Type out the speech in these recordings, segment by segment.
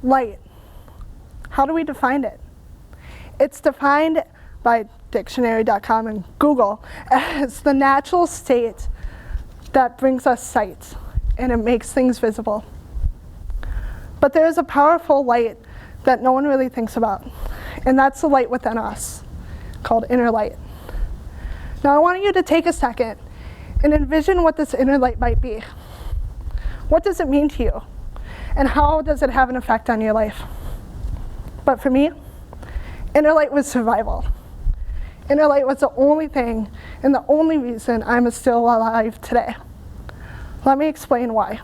light. How do we define it? It's defined by dictionary.com and Google as the natural state that brings us sight and it makes things visible. But there is a powerful light that no one really thinks about, and that's the light within us, called inner light. Now I want you to take a second and envision what this inner light might be. What does it mean to you? And how does it have an effect on your life? But for me, inner light was survival. Inner light was the only thing and the only reason I'm still alive today. Let me explain why.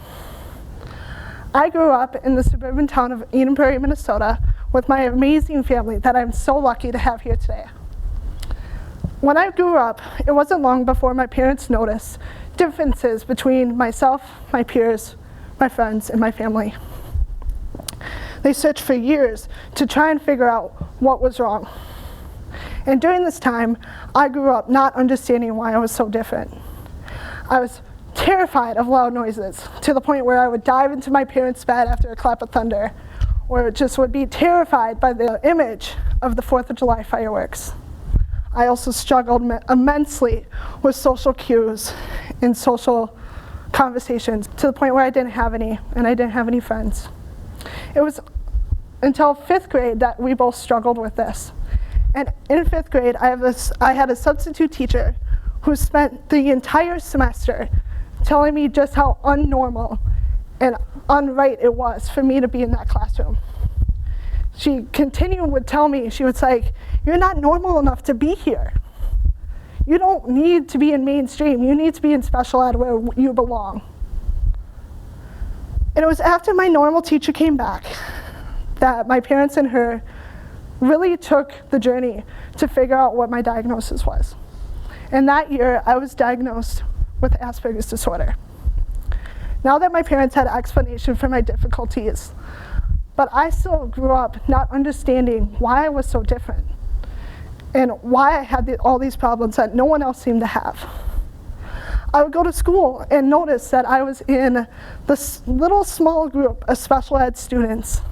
I grew up in the suburban town of Eden Prairie, Minnesota, with my amazing family that I'm so lucky to have here today. When I grew up, it wasn't long before my parents noticed differences between myself, my peers, my friends, and my family. They searched for years to try and figure out what was wrong. And during this time, I grew up not understanding why I was so different. I was terrified of loud noises, to the point where I would dive into my parents' bed after a clap of thunder, or just would be terrified by the image of the 4th of July fireworks. I also struggled immensely with social cues and social conversations, to the point where I didn't have any, and I didn't have any friends. It was until 5th grade that we both struggled with this. And in 5th grade, I had a substitute teacher who spent the entire semester telling me just how unnormal and unright it was for me to be in that classroom. She continued would tell me, she was like, "You're not normal enough to be here. You don't need to be in mainstream. You need to be in special ed where you belong." And it was after my normal teacher came back that my parents and her really took the journey to figure out what my diagnosis was. And that year, I was diagnosed with Aspergers disorder. Now that my parents had explanation for my difficulties, but I still grew up not understanding why I was so different and why I had all these problems that no one else seemed to have. I would go to school and notice that I was in this little small group of special ed students.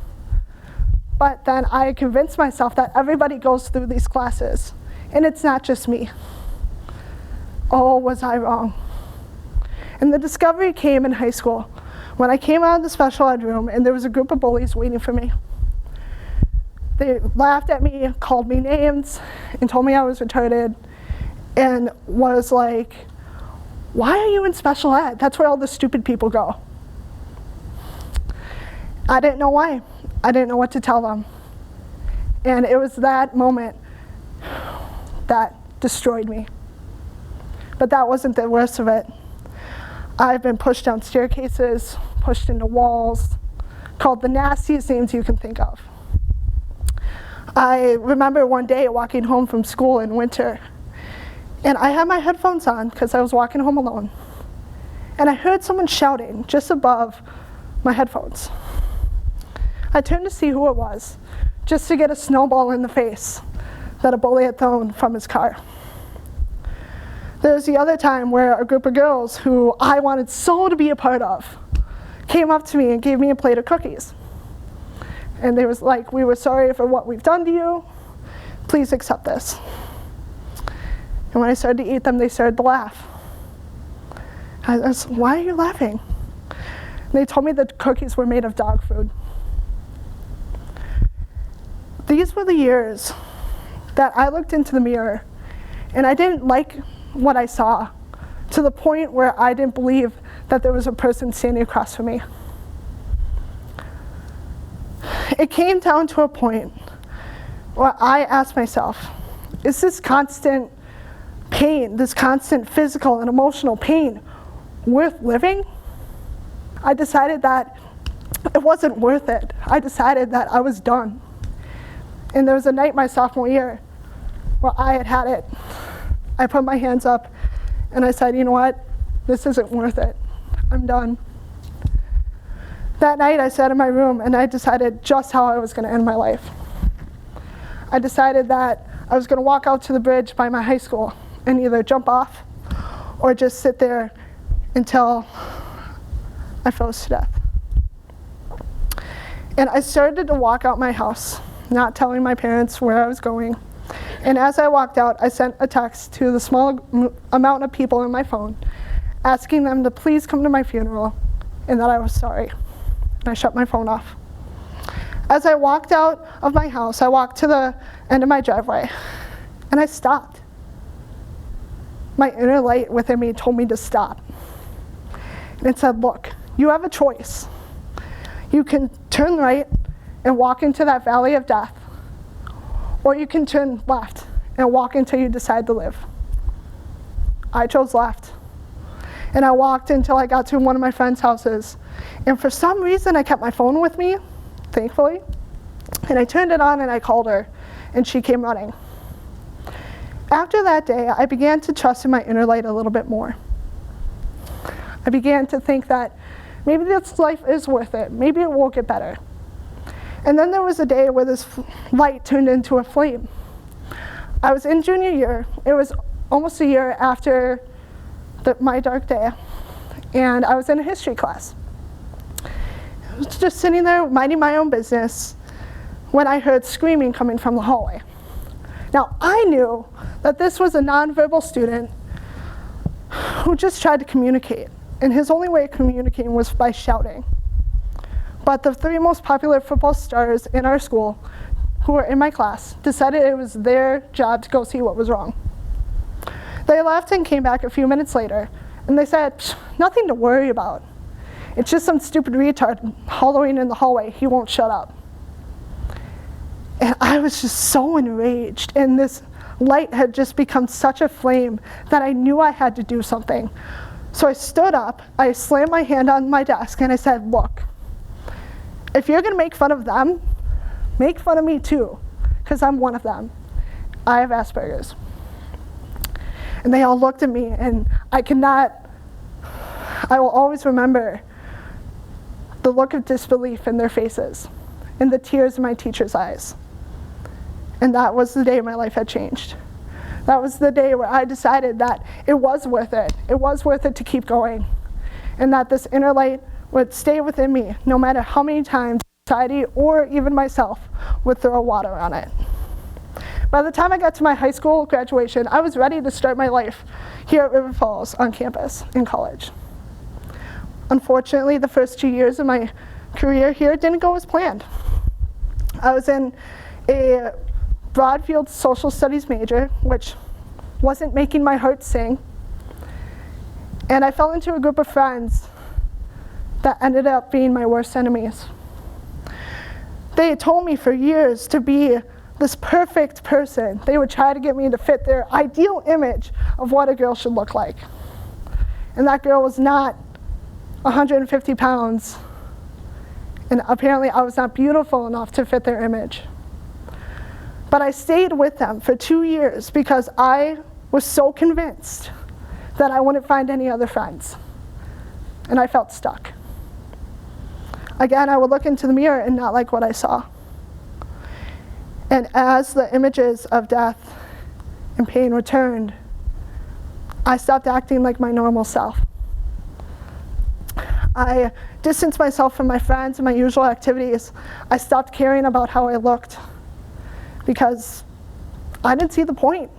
But then I convinced myself that everybody goes through these classes, and it's not just me. Oh, was I wrong? And the discovery came in high school when I came out of the special ed room and there was a group of bullies waiting for me. They laughed at me, called me names, and told me I was retarded, and was like, "Why are you in special ed? That's where all the stupid people go." I didn't know why. I didn't know what to tell them. And it was that moment that destroyed me. But that wasn't the worst of it. I've been pushed down staircases, pushed into walls, called the nastiest names you can think of. I remember one day walking home from school in winter, and I had my headphones on because I was walking home alone. And I heard someone shouting just above my headphones. I turned to see who it was, just to get a snowball in the face that a bully had thrown from his car. There was the other time where a group of girls who I wanted so to be a part of came up to me and gave me a plate of cookies. And they was like, "We were sorry for what we've done to you. Please accept this." And when I started to eat them, they started to laugh. I was, "Why are you laughing?" And they told me the cookies were made of dog food. These were the years that I looked into the mirror and I didn't like what I saw, to the point where I didn't believe that there was a person standing across from me. It came down to a point where I asked myself, is this constant pain, this constant physical and emotional pain, worth living? I decided that it wasn't worth it. I decided that I was done. And there was a night my sophomore year where I had it. I put my hands up and I said, "You know what? This isn't worth it. I'm done." That night I sat in my room and I decided just how I was going to end my life. I decided that I was going to walk out to the bridge by my high school and either jump off or just sit there until I froze to death. And I started to walk out my house, not telling my parents where I was going. And as I walked out, I sent a text to the small amount of people in my phone, asking them to please come to my funeral and that I was sorry. And I shut my phone off. As I walked out of my house, I walked to the end of my driveway, and I stopped. My inner light within me told me to stop. And it said, look, you have a choice. You can turn right and walk into that valley of death, or you can turn left and walk until you decide to live. I chose left. And I walked until I got to one of my friend's houses. And for some reason, I kept my phone with me, thankfully. And I turned it on and I called her, and she came running. After that day, I began to trust in my inner light a little bit more. I began to think that maybe this life is worth it. Maybe it will get better. And then there was a day where this light turned into a flame. I was in junior year. It was almost a year after my dark day, and I was in a history class. I was just sitting there minding my own business when I heard screaming coming from the hallway. Now, I knew that this was a nonverbal student who just tried to communicate, and his only way of communicating was by shouting. But the 3 most popular football stars in our school, who were in my class, decided it was their job to go see what was wrong. They left and came back a few minutes later, and they said, nothing to worry about. It's just some stupid retard hollowing in the hallway. He won't shut up. And I was just so enraged, and this light had just become such a flame that I knew I had to do something. So I stood up, I slammed my hand on my desk, and I said, look, if you're gonna make fun of them, make fun of me too, because I'm one of them. I have Aspergers. And they all looked at me, and I will always remember the look of disbelief in their faces and the tears in my teacher's eyes. And that was the day my life had changed. That was the day where I decided that it was worth it. It was worth it to keep going. And that this inner light would stay within me no matter how many times society or even myself would throw water on it. By the time I got to my high school graduation, I was ready to start my life here at River Falls on campus in college. Unfortunately, the first 2 years of my career here didn't go as planned. I was in a broad field social studies major, which wasn't making my heart sing. And I fell into a group of friends that ended up being my worst enemies. They had told me for years to be this perfect person. They would try to get me to fit their ideal image of what a girl should look like. And that girl was not 150 pounds. And apparently I was not beautiful enough to fit their image. But I stayed with them for 2 years because I was so convinced that I wouldn't find any other friends. And I felt stuck. Again, I would look into the mirror and not like what I saw. And as the images of death and pain returned, I stopped acting like my normal self. I distanced myself from my friends and my usual activities. I stopped caring about how I looked because I didn't see the point.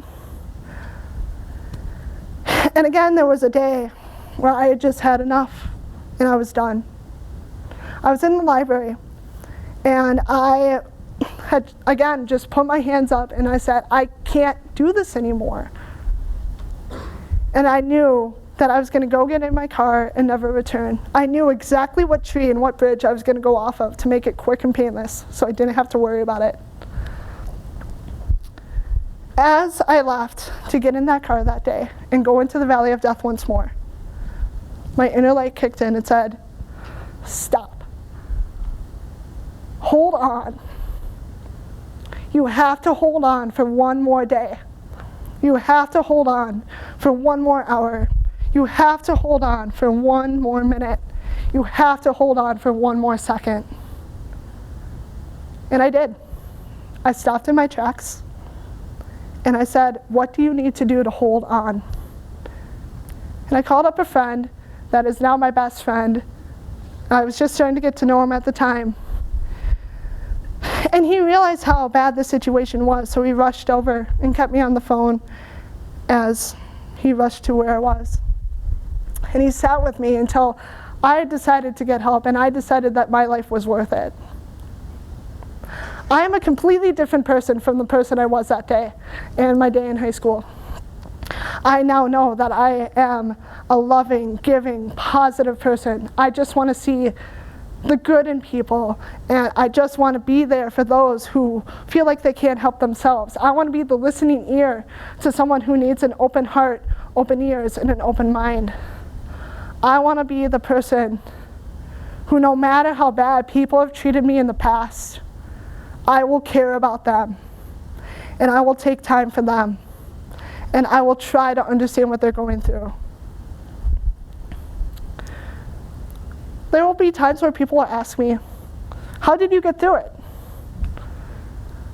And again, there was a day where I had just had enough and I was done. I was in the library and I had, again, just put my hands up and I said, I can't do this anymore. And I knew that I was going to go get in my car and never return. I knew exactly what tree and what bridge I was going to go off of to make it quick and painless, so I didn't have to worry about it. As I left to get in that car that day and go into the valley of death once more, my inner light kicked in and said, stop. Hold on. You have to hold on for one more day. You have to hold on for one more hour. You have to hold on for one more minute. You have to hold on for one more second. And I did. I stopped in my tracks and I said, what do you need to do to hold on? And I called up a friend that is now my best friend. I was just starting to get to know him at the time. And he realized how bad the situation was, so he rushed over and kept me on the phone as he rushed to where I was. And he sat with me until I decided to get help, and I decided that my life was worth it. I am a completely different person from the person I was that day and my day in high school. I now know that I am a loving, giving, positive person. I just want to see the good in people, and I just want to be there for those who feel like they can't help themselves. I want to be the listening ear to someone who needs an open heart, open ears, and an open mind. I want to be the person who, no matter how bad people have treated me in the past, I will care about them, and I will take time for them, and I will try to understand what they're going through. There will be times where people will ask me, how did you get through it?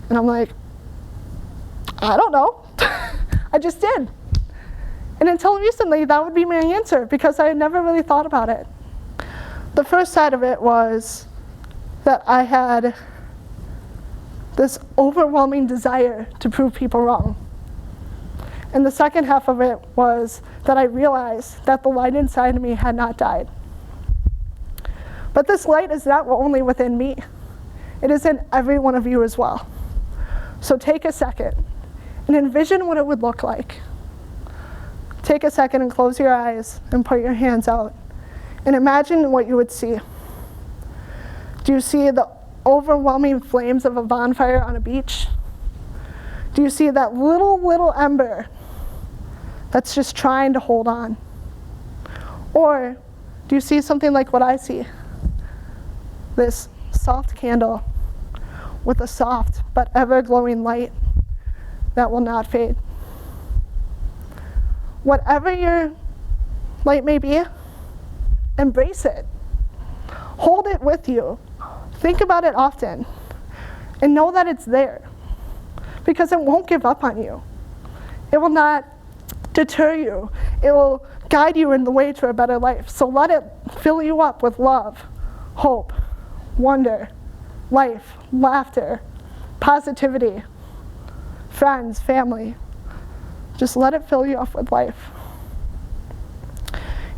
And I'm like, I don't know. I just did. And until recently, that would be my answer, because I had never really thought about it. The first side of it was that I had this overwhelming desire to prove people wrong. And the second half of it was that I realized that the light inside of me had not died. But this light is not only within me. It is in every one of you as well. So take a second and envision what it would look like. Take a second and close your eyes and put your hands out and imagine what you would see. Do you see the overwhelming flames of a bonfire on a beach? Do you see that little ember that's just trying to hold on? Or do you see something like what I see? This soft candle with a soft but ever-glowing light that will not fade. Whatever your light may be, embrace it. Hold it with you. Think about it often. And know that it's there. Because it won't give up on you. It will not deter you. It will guide you in the way to a better life. So let it fill you up with love, hope, wonder, life, laughter, positivity, friends, family. Just let it fill you up with life.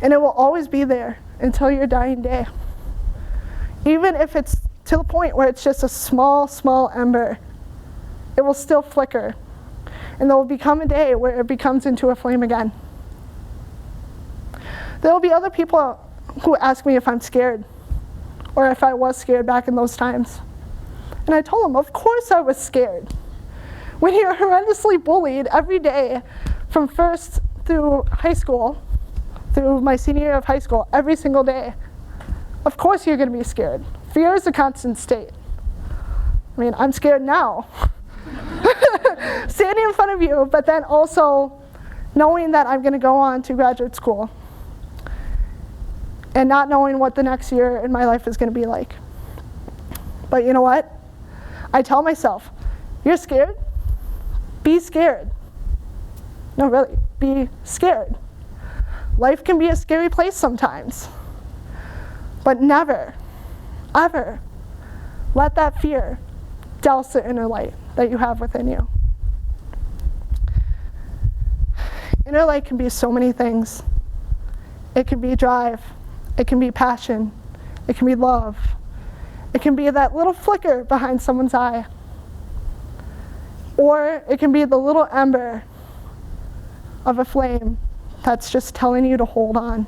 And it will always be there until your dying day. Even if it's to the point where it's just a small ember, it will still flicker. And there will become a day where it becomes into a flame again. There will be other people who ask me if I'm scared, or if I was scared back in those times. And I told them, of course I was scared. When you're horrendously bullied every day from first through high school, through my senior year of high school, every single day, of course you're going to be scared. Fear is a constant state. I mean, I'm scared now. Standing in front of you, but then also knowing that I'm going to go on to graduate school and not knowing what the next year in my life is going to be like. But you know what? I tell myself, you're scared? Be scared. No, really, be scared. Life can be a scary place sometimes. But never, ever let that fear douse the inner light that you have within you. Inner light can be so many things. It can be drive. It can be passion. It can be love. It can be that little flicker behind someone's eye. Or it can be the little ember of a flame that's just telling you to hold on.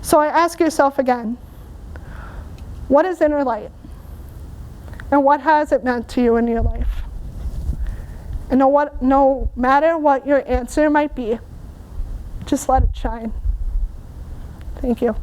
So I ask yourself again, what is inner light? And what has it meant to you in your life? And no matter what your answer might be, just let it shine. Thank you.